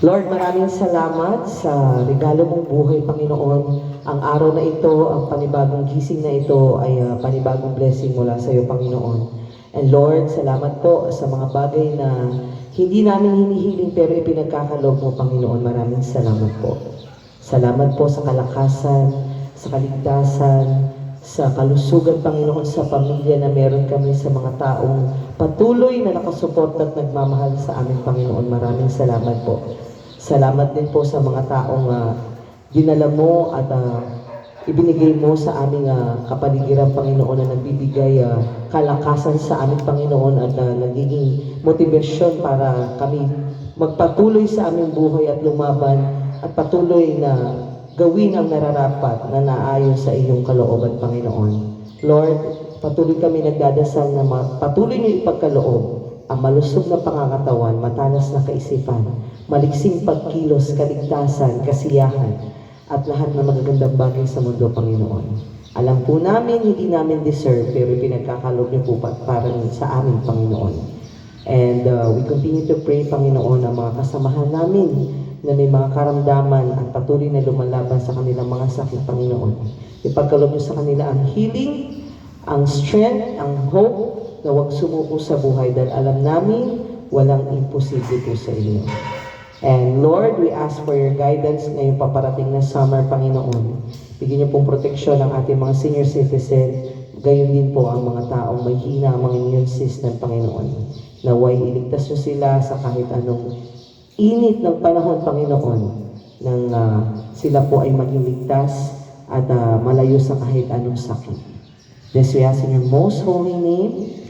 Lord, maraming salamat sa regalo mong buhay, Panginoon. Ang araw na ito, ang panibagong gising na ito ay panibagong blessing mula sa iyo, Panginoon. And Lord, salamat po sa mga bagay na hindi namin hinihiling pero ipinagkakaloob mo, Panginoon. Maraming salamat po. Salamat po sa kalakasan, sa kaligtasan, sa kalusugan, Panginoon, sa pamilya na meron kami, sa mga taong patuloy na nakasuporta at nagmamahal sa amin, Panginoon. Maraming salamat po. Salamat din po sa mga taong dinala mo at ibinigay mo sa aming kapaligiran, Panginoon, na nagbibigay kalakasan sa aming, Panginoon, at nagiging motivasyon para kami magpatuloy sa aming buhay at lumaban at patuloy na gawin ang nararapat na naayon sa iyong kalooban, Panginoon. Lord, patuloy kami nagdadasal na patuloy niyo ipagkaloob ang malusog na pangangatawan, matalas na kaisipan, maliksing pagkilos, kaligtasan, kasiyahan, at lahat ng magagandang bagay sa mundo, Panginoon. Alam po namin, hindi namin deserve, pero pinagkakaloob niyo po para sa amin, Panginoon. And we continue to pray, Panginoon, ang mga kasamahan namin na may mga karamdaman at patuloy na lumalaban sa kanilang mga sakit, Panginoon. Ipagkaloob niyo sa kanila ang healing, ang strength, ang hope, na huwag sumuko sa buhay dahil alam namin walang imposible po sa inyo. And Lord, we ask for your guidance ngayong paparating na summer, Panginoon. Bigyan niyo pong proteksyon ang ating mga senior citizen, gayon din po ang mga taong may hina ang mga immune system, Panginoon. Naway iligtas niyo sila sa kahit anong init ng panahon, Panginoon, nang sila po ay maging ligtas at malayo sa kahit anong sakit. This we ask in your most holy name.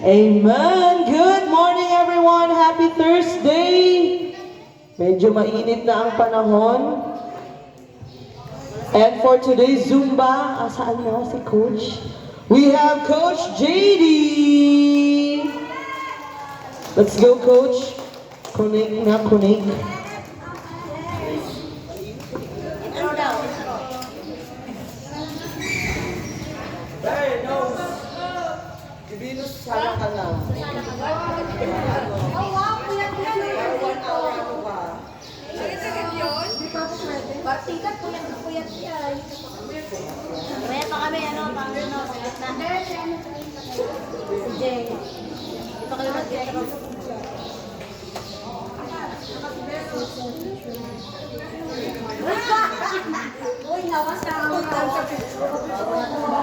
Amen! Good morning, everyone! Happy Thursday! Medyo mainit na ang panahon. And for today's Zumba, saan na si Coach? We have Coach JD! Let's go, Coach! Connect na, connect. Venus, sana ka na. Oh, wow, puyat ka na. 1 hour ako ba? Sagad yun? Hindi pa ako pwede. Batikat, puyat na puyat yan. Kaya pa kami, puyat na. Si Jay. Ito kayo mag-intro. Uy, lawas ka ang